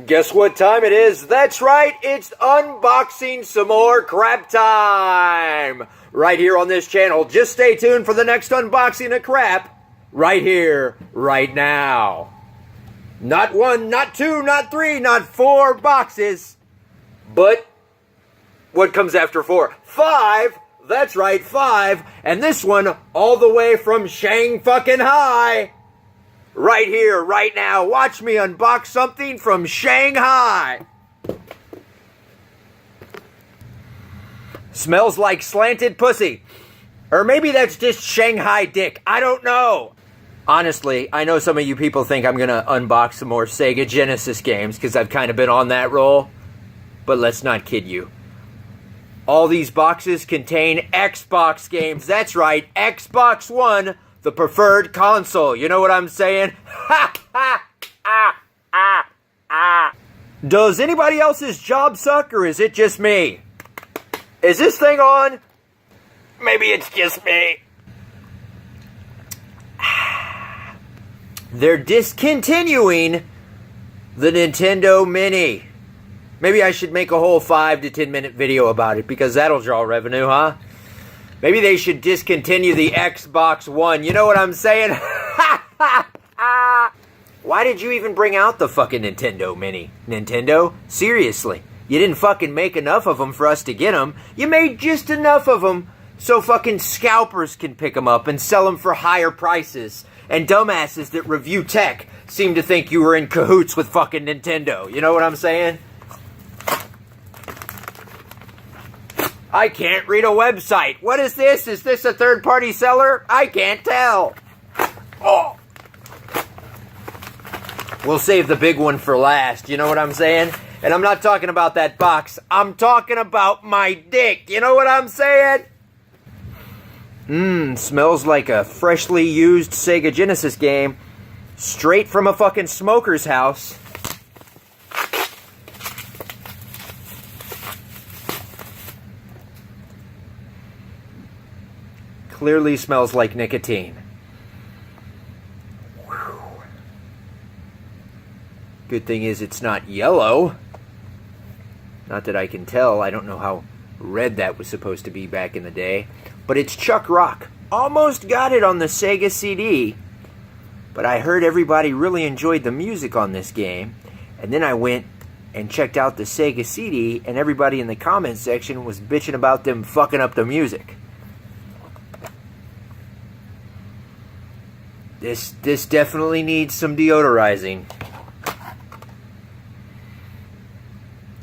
Guess what time it is? That's right, it's unboxing some more crap time! Right here on this channel. Just stay tuned for the next unboxing of crap. Right here, right now. Not one, not two, not three, not four boxes. But what comes after four? 5! That's right, 5. And this one all the way from Shanghai. Right here, right now. Watch me unbox something from Shanghai. Smells like slanted pussy. Or maybe that's just Shanghai dick. I don't know. Honestly, I know some of you people think I'm going to unbox some more Sega Genesis games because I've kind of been on that roll. But let's not kid you. All these boxes contain Xbox games. That's right, Xbox One, the preferred console. You know what I'm saying? Does anybody else's job suck, or is it just me? Is this thing on? Maybe it's just me. They're discontinuing the Nintendo Mini. Maybe I should make a whole 5 to 10 minute video about it, because that'll draw revenue, huh? Maybe they should discontinue the Xbox One. You know what I'm saying? Why did you even bring out the fucking Nintendo Mini? Nintendo? Seriously. You didn't fucking make enough of them for us to get them. You made just enough of them so fucking scalpers can pick them up and sell them for higher prices. And dumbasses that review tech seem to think you were in cahoots with fucking Nintendo. You know what I'm saying? I can't read a website. What is this? Is this a third-party seller? I can't tell. Oh. We'll save the big one for last. You know what I'm saying? And I'm not talking about that box. I'm talking about my dick. You know what I'm saying? Smells like a freshly used Sega Genesis game. Straight from a fucking smoker's house. Clearly smells like nicotine. Whew. Good thing is it's not yellow. Not that I can tell. I don't know how red that was supposed to be back in the day. But it's Chuck Rock. Almost got it on the Sega CD. But I heard everybody really enjoyed the music on this game. And then I went and checked out the Sega CD, and everybody in the comment section was bitching about them fucking up the music. This definitely needs some deodorizing.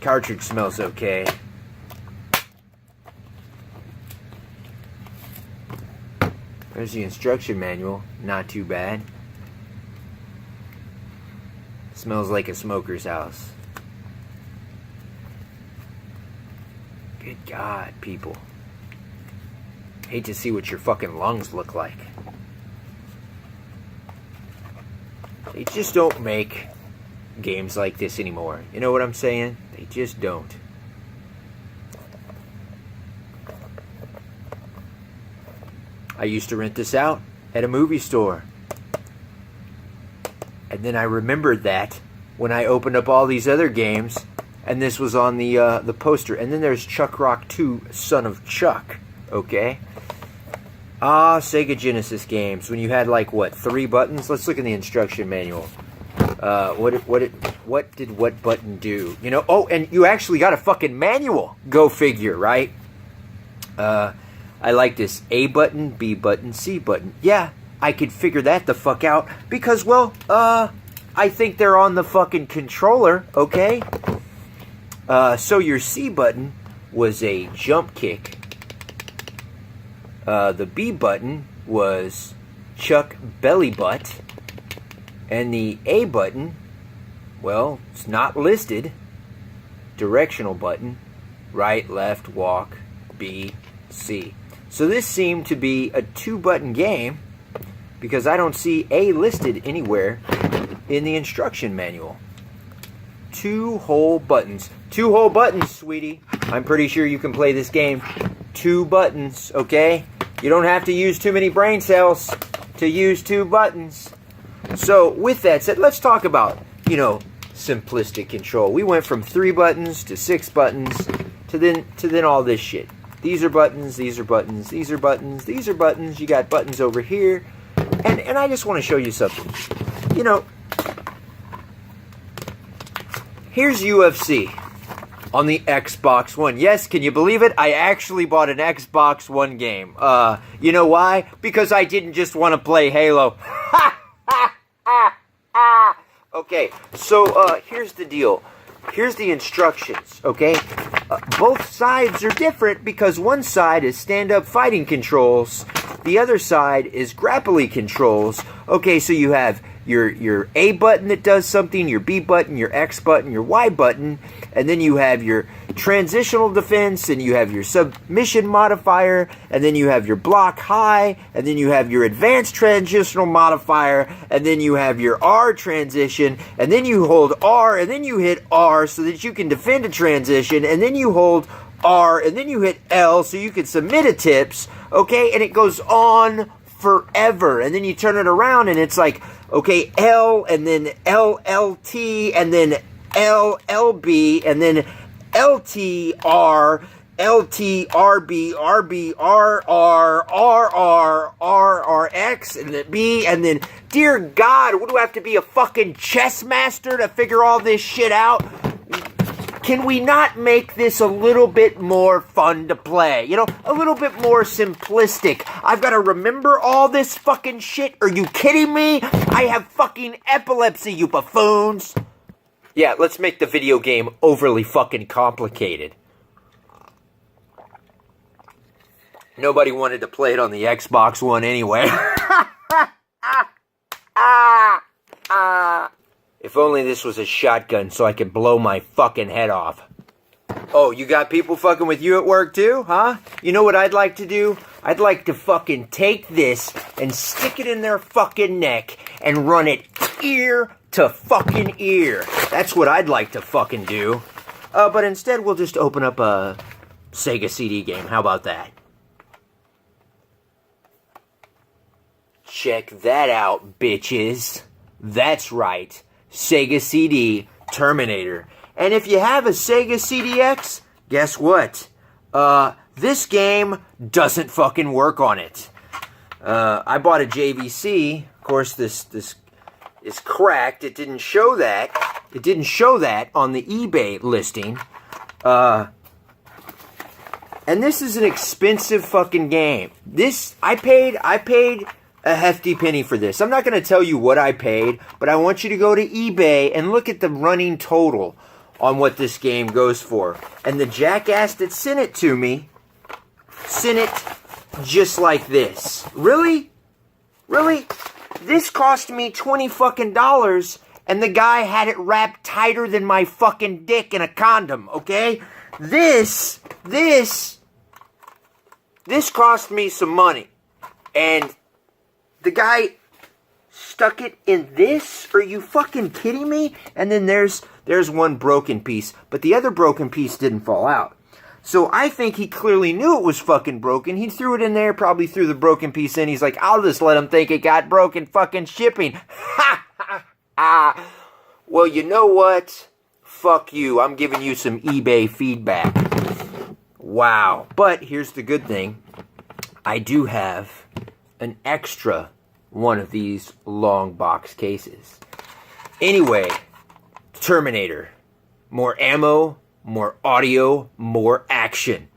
Cartridge smells okay. There's the instruction manual. Not too bad. Smells like a smoker's house. Good God, people. Hate to see what your fucking lungs look like. They just don't make games like this anymore. You know what I'm saying? They just don't. I used to rent this out at a movie store. And then I remembered that when I opened up all these other games, and this was on the poster. And then there's Chuck Rock 2, Son of Chuck. Okay? Ah, Sega Genesis games. When you had, like, what, 3 buttons? Let's look in the instruction manual. What did what button do? You know, oh, and you actually got a fucking manual. Go figure, right? I like this. A button, B button, C button. Yeah, I could figure that the fuck out. Because, well, I think they're on the fucking controller, okay? So your C button was a jump kick. The B button was Chuck Belly Butt. And the A button, well, it's not listed. Directional button. Right, left, walk, B, C. So this seemed to be a 2-button game because I don't see A listed anywhere in the instruction manual. 2 whole buttons. 2 whole buttons, sweetie. I'm pretty sure you can play this game. 2 buttons, okay? You don't have to use too many brain cells to use 2 buttons. So, with that said, let's talk about, you know, simplistic control. We went from 3 buttons to 6 buttons to then all this shit. These are buttons, these are buttons, these are buttons, these are buttons. You got buttons over here. And I just want to show you something. You know, here's UFC on the Xbox One. Yes, can you believe it? I actually bought an Xbox One game. You know why? Because I didn't just want to play Halo. Okay, so here's the deal. Here's the instructions, okay? Both sides are different because one side is stand-up fighting controls. The other side is grappling controls. Okay, so you have your A button that does something, your B button, your X button, your Y button, and then you have your transitional defense, and you have your submission modifier, and then you have your block high, and then you have your advanced transitional modifier, and then you have your R transition, and then you hold R, and then you hit R so that you can defend a transition, and then you hold R, and then you hit L so you can submit a tips, okay, and it goes on forever, and then you turn it around and it's like, okay, L, and then LLT, and then LLB, and then LTR, LTRB, RB, RR, RR, RRX, and then B, and then, dear God, what do I have to be, a fucking chess master to figure all this shit out? Can we not make this a little bit more fun to play? You know, a little bit more simplistic. I've got to remember all this fucking shit? Are you kidding me? I have fucking epilepsy, you buffoons. Yeah, let's make the video game overly fucking complicated. Nobody wanted to play it on the Xbox One anyway. If only this was a shotgun so I could blow my fucking head off. Oh, you got people fucking with you at work too, huh? You know what I'd like to do? I'd like to fucking take this and stick it in their fucking neck and run it ear to fucking ear. That's what I'd like to fucking do. But instead we'll just open up a Sega CD game. How about that? Check that out, bitches. That's right. Sega CD Terminator. And if you have a Sega CDX, guess what? This game doesn't fucking work on it. I bought a JVC. Of course, this is cracked. It didn't show that. It didn't show that on the eBay listing. And this is an expensive fucking game. I paid a hefty penny for this. I'm not going to tell you what I paid, but I want you to go to eBay and look at the running total on what this game goes for. And the jackass that sent it to me sent it just like this. Really? Really? This cost me $20 fucking, and the guy had it wrapped tighter than my fucking dick in a condom, okay? This cost me some money. And the guy stuck it in this? Are you fucking kidding me? And then there's one broken piece, but the other broken piece didn't fall out. So I think he clearly knew it was fucking broken. He threw it in there, probably threw the broken piece in. He's like, I'll just let him think it got broken fucking shipping. Ha ha ha. Well, you know what? Fuck you. I'm giving you some eBay feedback. Wow. But here's the good thing. I do have an extra one of these long box cases. Anyway, Terminator. More ammo, more audio, more action.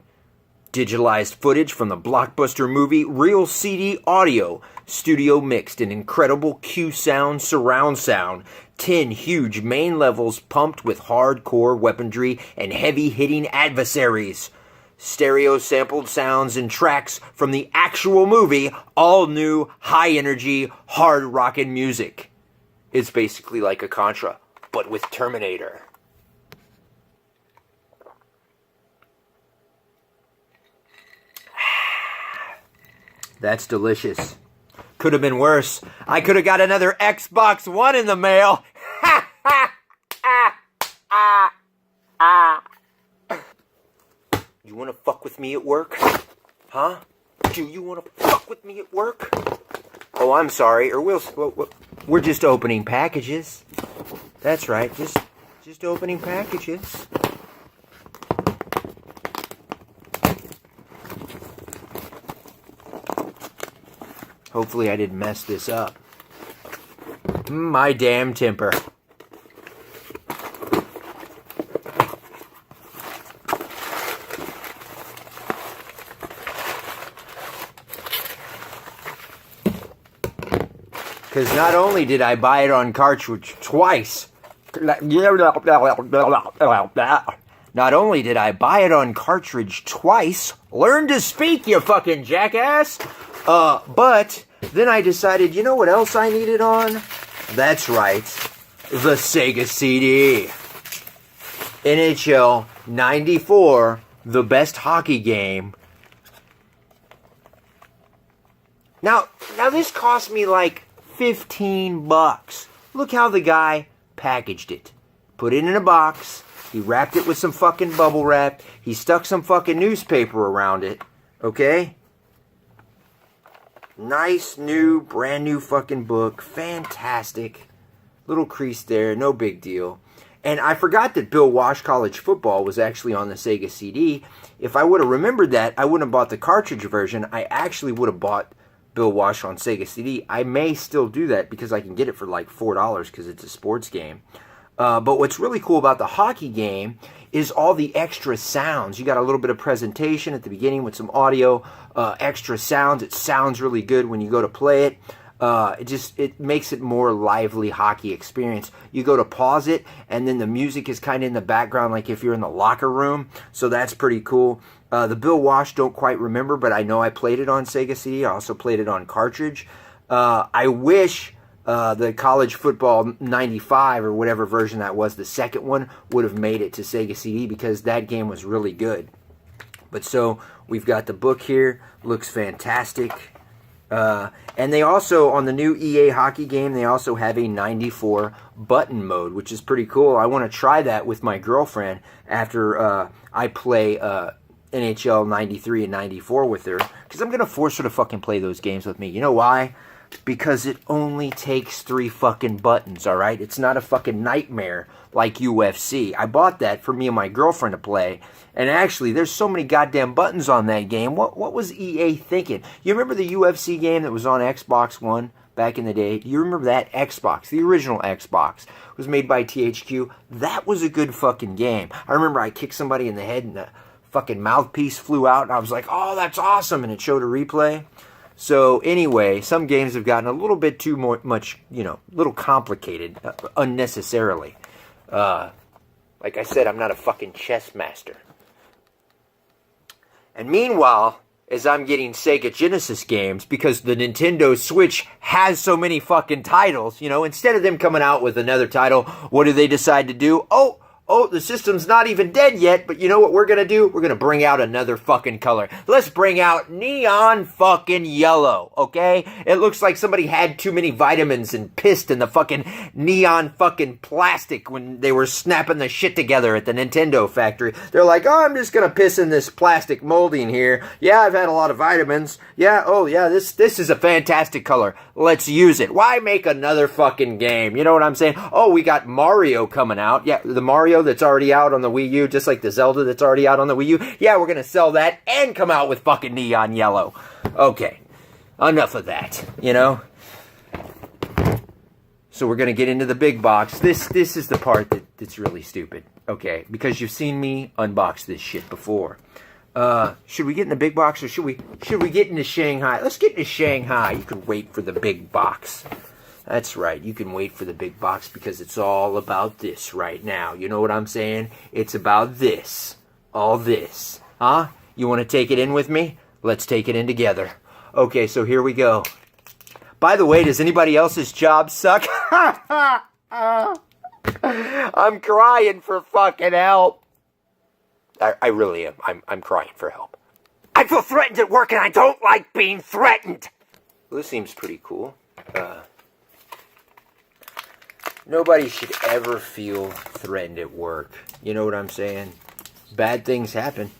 Digitalized footage from the blockbuster movie, real CD audio, studio mixed in incredible Q sound, surround sound, 10 huge main levels pumped with hardcore weaponry and heavy-hitting adversaries. Stereo sampled sounds and tracks from the actual movie, all new, high-energy, hard-rockin' music. It's basically like a Contra, but with Terminator. That's delicious. Could have been worse. I could have got another Xbox One in the mail. You want to fuck with me at work? Huh? Do you want to fuck with me at work? Oh, I'm sorry. Or we're just opening packages. That's right. Just opening packages. Hopefully I didn't mess this up. My damn temper. Because not only did I buy it on cartridge twice. Not only did I buy it on cartridge twice. Learn to speak, you fucking jackass. But then I decided, you know what else I needed on? That's right. The Sega CD. NHL 94, the best hockey game. Now this cost me like $15. Look how the guy packaged it. Put it in a box. He wrapped it with some fucking bubble wrap. He stuck some fucking newspaper around it. Okay? Nice, new, brand new fucking book. Fantastic. Little crease there. No big deal. And I forgot that Bill Walsh College Football was actually on the Sega CD. If I would have remembered that, I wouldn't have bought the cartridge version. I actually would have bought Bill Walsh on Sega CD. I may still do that because I can get it for like $4 because it's a sports game. But what's really cool about the hockey game is all the extra sounds. You got a little bit of presentation at the beginning with some audio, extra sounds. It sounds really good when you go to play it. It makes it more lively hockey experience. You go to pause it, and then the music is kind of in the background, like if you're in the locker room. So that's pretty cool. The Bill Walsh, don't quite remember, but I know I played it on Sega CD. I also played it on cartridge. I wish the College Football 95 or whatever version that was, the second one, would have made it to Sega CD because that game was really good. But so we've got the book here. Looks fantastic. And they also, on the new EA hockey game, they also have a 94 button mode, which is pretty cool. I want to try that with my girlfriend after I play NHL 93 and 94 with her. Because I'm going to force her to fucking play those games with me. You know why? Because it only takes 3 fucking buttons, alright? It's not a fucking nightmare like UFC. I bought that for me and my girlfriend to play. And actually, there's so many goddamn buttons on that game. What was EA thinking? You remember the UFC game that was on Xbox One back in the day? You remember that? Xbox, the original Xbox, was made by THQ. That was a good fucking game. I remember I kicked somebody in the head and the fucking mouthpiece flew out. And I was like, oh, that's awesome. And it showed a replay. So anyway, some games have gotten a little bit too much, a little complicated, unnecessarily. Like I said, I'm not a fucking chess master. And meanwhile, as I'm getting Sega Genesis games, because the Nintendo Switch has so many fucking titles, instead of them coming out with another title, what do they decide to do? Oh, the system's not even dead yet, but you know what we're going to do? We're going to bring out another fucking color. Let's bring out neon fucking yellow, okay? It looks like somebody had too many vitamins and pissed in the fucking neon fucking plastic when they were snapping the shit together at the Nintendo factory. They're like, oh, I'm just going to piss in this plastic molding here. Yeah, I've had a lot of vitamins. Yeah, oh yeah, this is a fantastic color. Let's use it. Why make another fucking game? You know what I'm saying? Oh, we got Mario coming out. Yeah, the Mario that's already out on the Wii U, just like the Zelda that's already out on the Wii U. Yeah, we're going to sell that and come out with fucking neon yellow. Okay, enough of that, So we're going to get into the big box. This is the part that's really stupid, okay? Because you've seen me unbox this shit before. Should we get in the big box or should we get into Shanghai? Let's get into Shanghai. You can wait for the big box. That's right, you can wait for the big box because it's all about this right now. You know what I'm saying? It's about this. All this. Huh? You want to take it in with me? Let's take it in together. Okay, so here we go. By the way, does anybody else's job suck? I'm crying for fucking help. I really am. I'm crying for help. I feel threatened at work and I don't like being threatened. Well, this seems pretty cool. Nobody should ever feel threatened at work. You know what I'm saying? Bad things happen.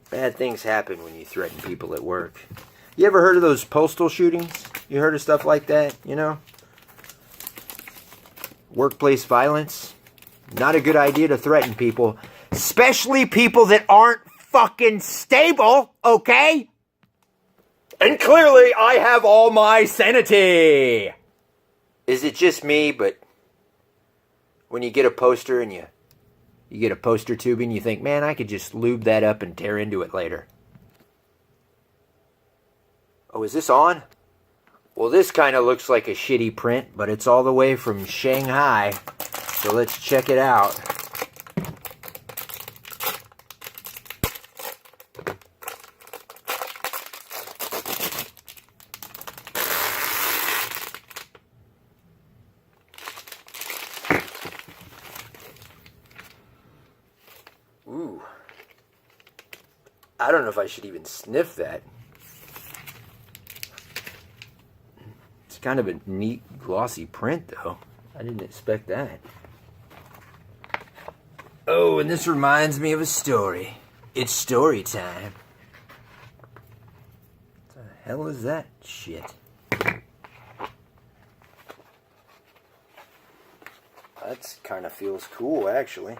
Bad things happen when you threaten people at work. You ever heard of those postal shootings? You heard of stuff like that, Workplace violence? Not a good idea to threaten people. Especially people that aren't fucking stable, okay? And clearly I have all my sanity. Is it just me, but when you get a poster and you get a poster tube and you think, man, I could just lube that up and tear into it later. Oh, is this on? Well, this kind of looks like a shitty print, but it's all the way from Shanghai. So let's check it out. Ooh. I don't know if I should even sniff that. It's kind of a neat glossy print though. I didn't expect that. Oh, and this reminds me of a story. It's story time. What the hell is that shit? That kind of feels cool, actually.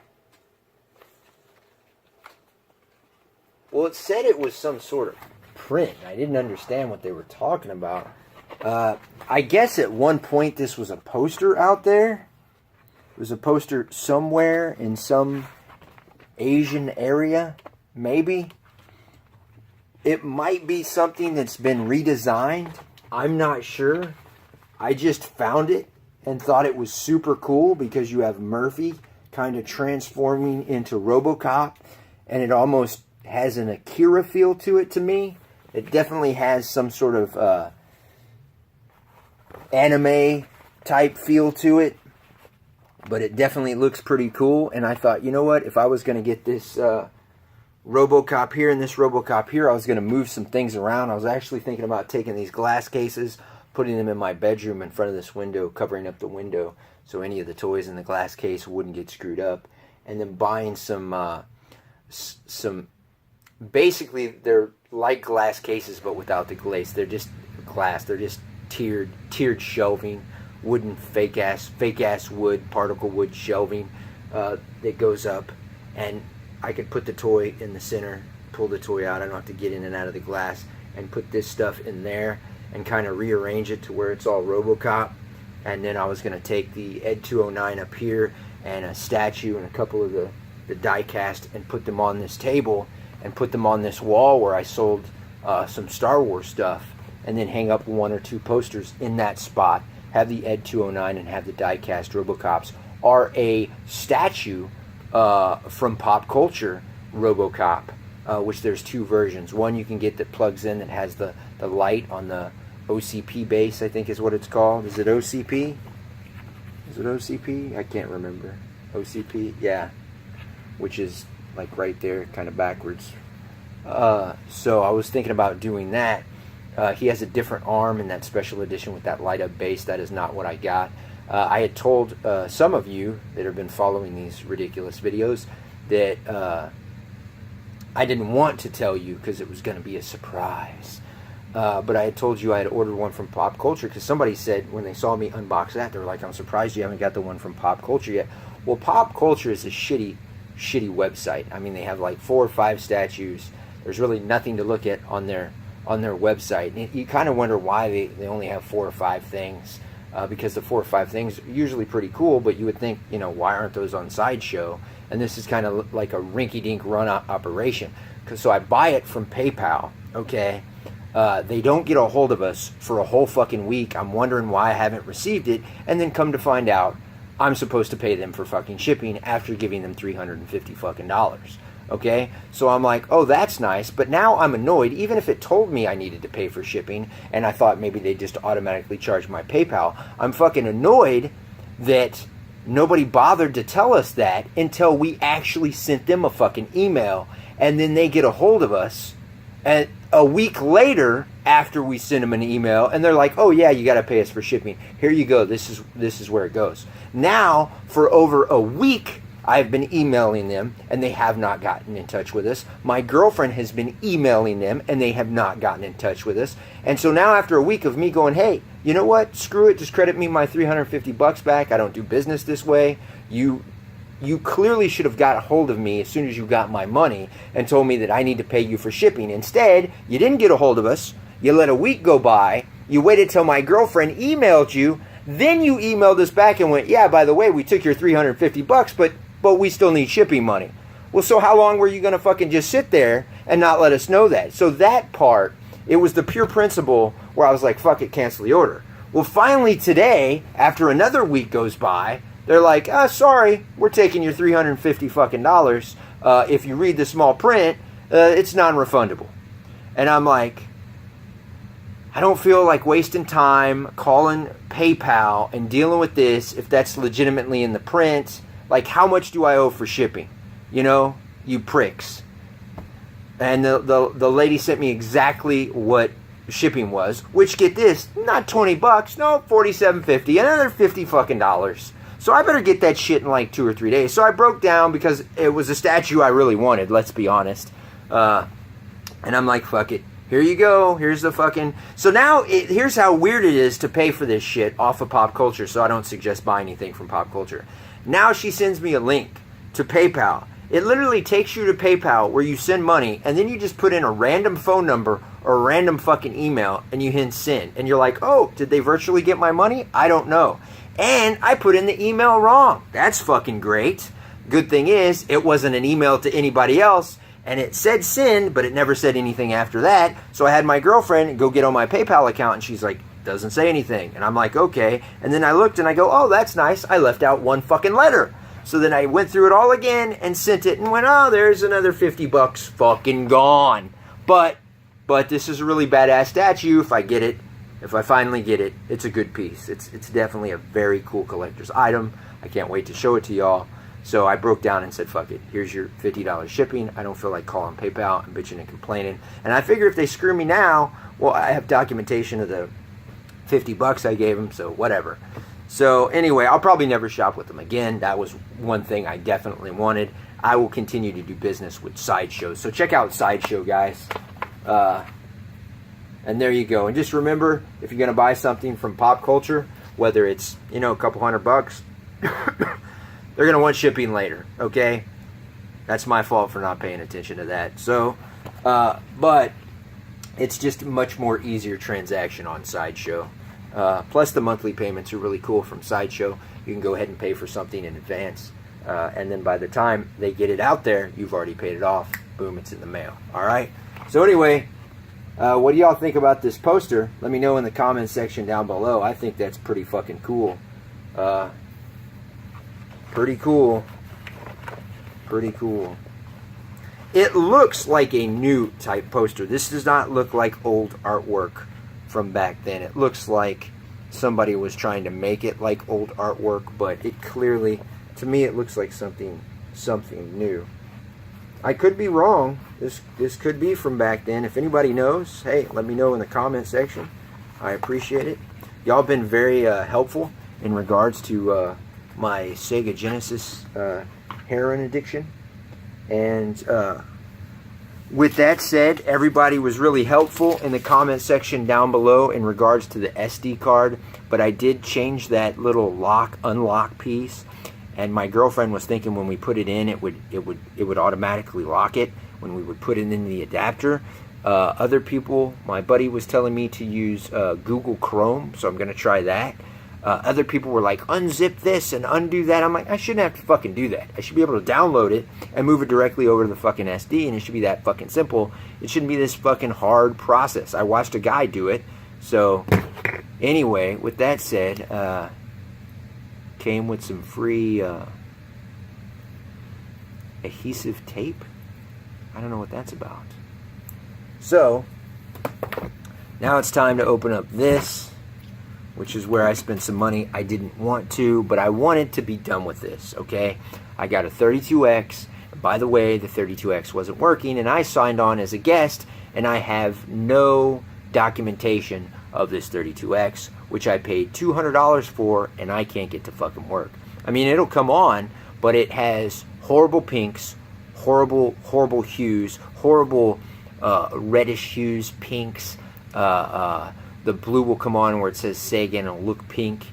Well, it said it was some sort of print. I didn't understand what they were talking about. I guess at one point this was a poster out there. It was a poster somewhere in some Asian area, maybe. It might be something that's been redesigned. I'm not sure. I just found it and thought it was super cool because you have Murphy kind of transforming into Robocop, and it almost has an Akira feel to it to me. It definitely has some sort of anime type feel to it, but it definitely looks pretty cool. And I thought, you know what, if I was going to get this Robocop here and this Robocop here, I was going to move some things around. I was actually thinking about taking these glass cases, putting them in my bedroom in front of this window, covering up the window so any of the toys in the glass case wouldn't get screwed up, and then buying some basically they're like glass cases but without the glaze. They're just glass. They're just tiered shelving, wooden fake ass wood, particle wood shelving that goes up, and I could put the toy in the center, pull the toy out. I don't have to get in and out of the glass, and put this stuff in there and kind of rearrange it to where it's all Robocop. And then I was going to take the Ed 209 up here and a statue and a couple of the die cast and put them on this table and put them on this wall where I sold some Star Wars stuff, and then hang up one or two posters in that spot, have the Ed 209 and have the die-cast Robocops, or a statue from Pop Culture Robocop, which there's two versions. One you can get that plugs in that has the light on the OCP base, I think is what it's called. Is it OCP? Is it OCP? I can't remember. OCP? Yeah. Which is like right there, kind of backwards. So I was thinking about doing that. He has a different arm in that special edition with that light up base. That is not what I got. I had told some of you that have been following these ridiculous videos that I didn't want to tell you because it was going to be a surprise. But I had told you I had ordered one from Pop Culture because somebody said when they saw me unbox that, they were like, I'm surprised you haven't got the one from Pop Culture yet. Well, Pop Culture is a shitty website. I mean, they have like 4 or 5 statues. There's really nothing to look at on their website. And you kind of wonder why they only have 4 or 5 things, because the 4 or 5 things are usually pretty cool, but you would think, you know, why aren't those on Sideshow? And this is kind of like a rinky-dink run operation. So I buy it from PayPal, okay? They don't get a hold of us for a whole fucking week. I'm wondering why I haven't received it, and then come to find out I'm supposed to pay them for fucking shipping after giving them $350 fucking dollars. Okay, so I'm like, oh, that's nice, but now I'm annoyed. Even if it told me I needed to pay for shipping, and I thought maybe they just automatically charge my PayPal, I'm fucking annoyed that nobody bothered to tell us that until we actually sent them a fucking email, and then they get a hold of us, and a week later, after we send them an email, and they're like, oh yeah, you got to pay us for shipping. Here you go. This is where it goes. Now, for over a week, I've been emailing them, and they have not gotten in touch with us. My girlfriend has been emailing them, and they have not gotten in touch with us. And so now, after a week of me going, hey, you know what? Screw it. Just credit me my $350 back. I don't do business this way. You you clearly should have got a hold of me as soon as you got my money and told me that I need to pay you for shipping. Instead, you didn't get a hold of us. You let a week go by. You waited till my girlfriend emailed you. Then you emailed us back and went, yeah, by the way, we took your $350, but we still need shipping money. Well, so how long were you going to fucking just sit there and not let us know that? So that part, it was the pure principle where I was like, fuck it, cancel the order. Well, finally today, after another week goes by, they're like, sorry, we're taking your $350 fucking dollars. If you read the small print, it's non-refundable. And I'm like, I don't feel like wasting time calling PayPal and dealing with this if that's legitimately in the print. Like, how much do I owe for shipping? You know, you pricks. And the lady sent me exactly what shipping was, which, get this, not $20, no, $47.50, another $50 fucking dollars. So I better get that shit in like 2 or 3 days. So I broke down because it was a statue I really wanted, let's be honest. And I'm like, fuck it. Here you go. Here's the fucking... So now, here's how weird it is to pay for this shit off of Pop Culture, so I don't suggest buying anything from Pop Culture. Now she sends me a link to PayPal. It literally takes you to PayPal where you send money, and then you just put in a random phone number or a random fucking email, and you hit send. And you're like, oh, did they virtually get my money? I don't know. And I put in the email wrong. That's fucking great. Good thing is, it wasn't an email to anybody else, and it said send, but it never said anything after that. So I had my girlfriend go get on my PayPal account, and she's like, doesn't say anything. And I'm like, okay. And then I looked, and I go, oh, that's nice. I left out one fucking letter. So then I went through it all again and sent it and went, oh, there's another $50 fucking gone. But this is a really badass statue. If I get it, if I finally get it, it's a good piece. It's definitely a very cool collector's item. I can't wait to show it to y'all. So I broke down and said, fuck it. Here's your $50 shipping. I don't feel like calling PayPal and bitching and complaining. And I figure if they screw me now, well, I have documentation of the $50 I gave them, so whatever. So anyway, I'll probably never shop with them again. That was one thing I definitely wanted. I will continue to do business with Sideshow. So check out Sideshow, guys. And there you go. And just remember, if you're going to buy something from Pop Culture, whether it's, you know, a couple $100, they're going to want shipping later, okay? That's my fault for not paying attention to that. So, but it's just a much more easier transaction on Sideshow. Plus the monthly payments are really cool from Sideshow. You can go ahead and pay for something in advance. And then by the time they get it out there, you've already paid it off. Boom, it's in the mail. All right? So anyway, what do y'all think about this poster? Let me know in the comments section down below. I think that's pretty fucking cool. Pretty cool. Pretty cool. It looks like a new type poster. This does not look like old artwork from back then. It looks like somebody was trying to make it like old artwork, but it clearly, to me, it looks like something new. I could be wrong. This could be from back then. If anybody knows, hey, let me know in the comment section. I appreciate it. Y'all been very helpful in regards to my Sega Genesis heroin addiction. And with that said, everybody was really helpful in the comment section down below in regards to the SD card. But I did change that little unlock piece. And my girlfriend was thinking when we put it in, it would automatically lock it when we would put it in the adapter. Other people, my buddy was telling me to use Google Chrome, so I'm going to try that. Other people were like, unzip this and undo that. I'm like, I shouldn't have to fucking do that. I should be able to download it and move it directly over to the fucking SD, and it should be that fucking simple. It shouldn't be this fucking hard process. I watched a guy do it. So, anyway, with that said, came with some free adhesive tape. I don't know what that's about. So, now it's time to open up this, which is where I spent some money I didn't want to, but I wanted to be done with this, okay? I got a 32X. By the way, the 32X wasn't working, and I signed on as a guest, and I have no documentation of this 32X, which I paid $200 for, and I can't get to fucking work. I mean, it'll come on, but it has horrible pinks, horrible hues, horrible reddish hues, pinks. The blue will come on where it says Sega and it'll look pink.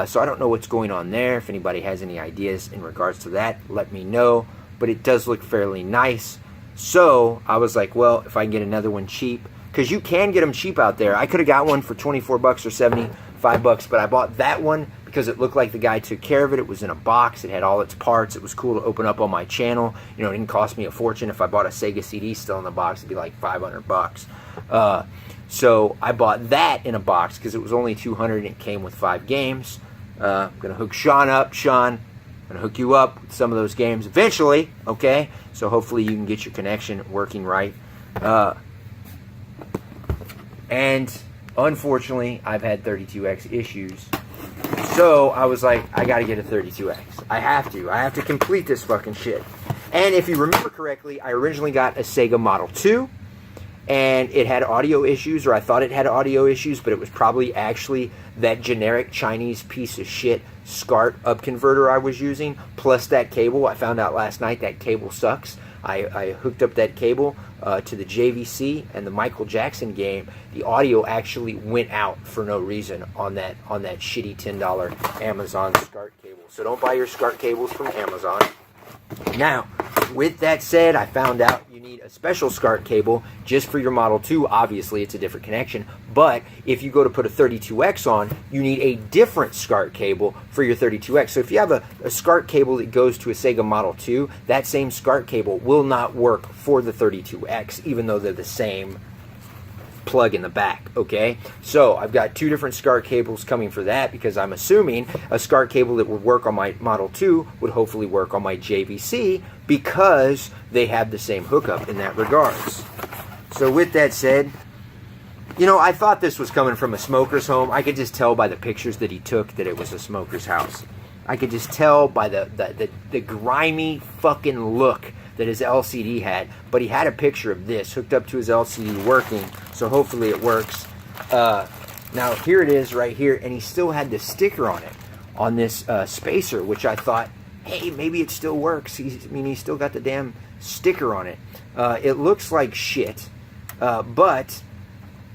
So I don't know what's going on there. If anybody has any ideas in regards to that, let me know. But it does look fairly nice. So I was like, well, if I can get another one cheap, because you can get them cheap out there. I could have got one for 24 bucks or 75 bucks, but I bought that one because it looked like the guy took care of it. It was in a box. It had all its parts. It was cool to open up on my channel. You know, it didn't cost me a fortune. If I bought a Sega CD still in the box, it'd be like 500 bucks. So I bought that in a box because it was only 200 and it came with 5 games. I'm going to hook Sean up. Sean, I'm going to hook you up with some of those games eventually, okay? So hopefully you can get your connection working right. And unfortunately, I've had 32X issues. So I was like, I got to get a 32X. I have to complete this fucking shit. And if you remember correctly, I originally got a Sega Model 2. And it had audio issues, or I thought it had audio issues, but it was probably actually that generic Chinese piece of shit SCART up converter I was using, plus that cable. I found out last night that cable sucks. I hooked up that cable to the JVC and the Michael Jackson game. The audio actually went out for no reason on that shitty $10 Amazon SCART cable. So don't buy your SCART cables from Amazon. Now, with that said, I found out you need a special SCART cable just for your Model 2. Obviously, it's a different connection. But if you go to put a 32X on, you need a different SCART cable for your 32X. So if you have a SCART cable that goes to a Sega Model 2, that same SCART cable will not work for the 32X, even though they're the same plug in the back, okay? So I've got 2 different SCART cables coming for that, because I'm assuming a SCART cable that would work on my Model 2 would hopefully work on my JVC, because they have the same hookup in that regards. So with that said, you know, I thought this was coming from a smoker's home. I could just tell by the pictures that he took that it was a smoker's house. I could just tell by the grimy fucking look that his LCD had, but he had a picture of this hooked up to his LCD working, so hopefully it works. Now here it is right here, and he still had the sticker on it, on this spacer, which I thought, hey, maybe it still works. He's still got the damn sticker on it. It looks like shit, but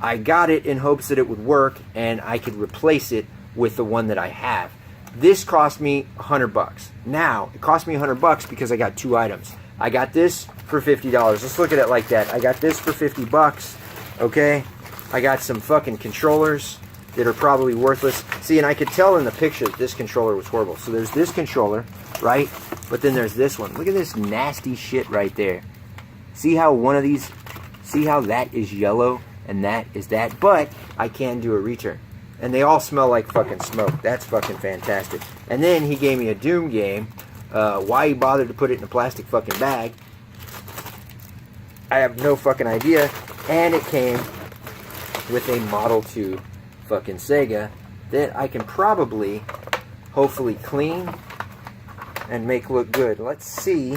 I got it in hopes that it would work and I could replace it with the one that I have. This cost me 100 bucks. Now, it cost me 100 bucks because I got 2 items. I got this for $50. Let's look at it like that. I got this for 50 bucks, okay? I got some fucking controllers that are probably worthless. See, and I could tell in the picture that this controller was horrible. So there's this controller, right? But then there's this one. Look at this nasty shit right there. See how one of these, see how that is yellow and that is that? But I can do a return. And they all smell like fucking smoke. That's fucking fantastic. And then he gave me a Doom game. Why he bothered to put it in a plastic fucking bag, I have no fucking idea. And it came with a Model 2 fucking Sega that I can probably, hopefully, clean and make look good. Let's see.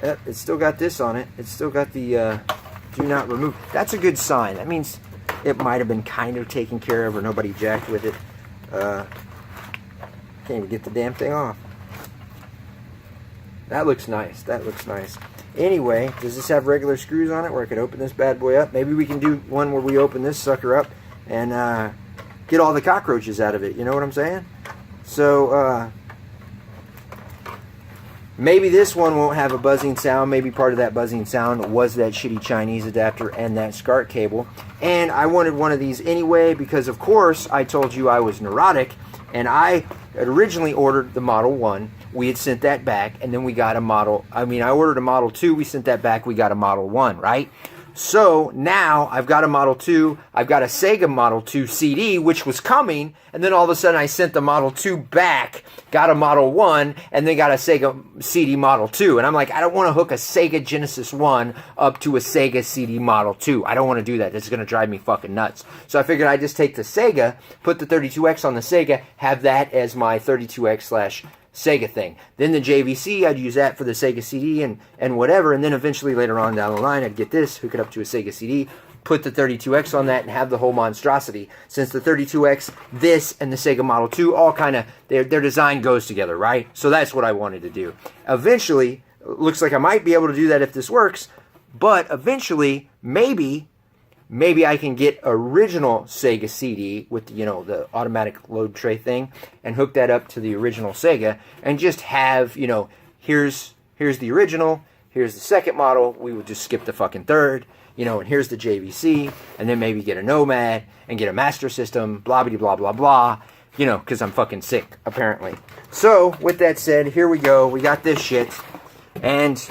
It's still got this on it. It's still got the do not remove. That's a good sign. That means it might have been kind of taken care of, or nobody jacked with it. Can't even get the damn thing off. That looks nice. That looks nice. Anyway, does this have regular screws on it where I could open this bad boy up? Maybe we can do one where we open this sucker up and get all the cockroaches out of it. You know what I'm saying? So, maybe this one won't have a buzzing sound. Maybe part of that buzzing sound was that shitty Chinese adapter and that SCART cable. And I wanted one of these anyway because, of course, I told you I was neurotic. And I had originally ordered the Model 1. We had sent that back. And then we got a Model... I ordered a Model 2. We sent that back. We got a Model 1, right? So now I've got a Model 2, I've got a Sega Model 2 CD, which was coming, and then all of a sudden I sent the Model 2 back, got a Model 1, and then got a Sega CD Model 2. And I'm like, I don't want to hook a Sega Genesis 1 up to a Sega CD Model 2. I don't want to do that. This is going to drive me fucking nuts. So I figured I'd just take the Sega, put the 32X on the Sega, have that as my 32X / Sega thing. Then the JVC, I'd use that for the Sega CD and whatever, and then eventually later on down the line, I'd get this, hook it up to a Sega CD, put the 32X on that, and have the whole monstrosity. Since the 32X, this, and the Sega Model 2 all kind of, their design goes together, right? So that's what I wanted to do. Eventually, looks like I might be able to do that if this works, but eventually, maybe maybe I can get original Sega CD with, you know, the automatic load tray thing and hook that up to the original Sega and just have, you know, here's the original, here's the second model, we would just skip the fucking third, you know, and here's the JVC, and then maybe get a Nomad and get a Master System, blah, blah, blah, blah, blah, you know, because I'm fucking sick, apparently. So, with that said, here we go, we got this shit, and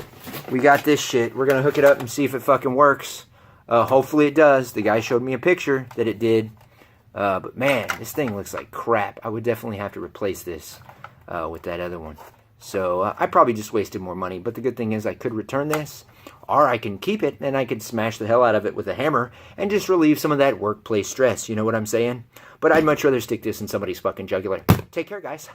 we got this shit. We're going to hook it up and see if it fucking works. Hopefully it does. The guy showed me a picture that it did. But man, this thing looks like crap. I would definitely have to replace this with that other one. So I probably just wasted more money. But the good thing is I could return this. Or I can keep it and I could smash the hell out of it with a hammer and just relieve some of that workplace stress. You know what I'm saying? But I'd much rather stick this in somebody's fucking jugular. Take care, guys.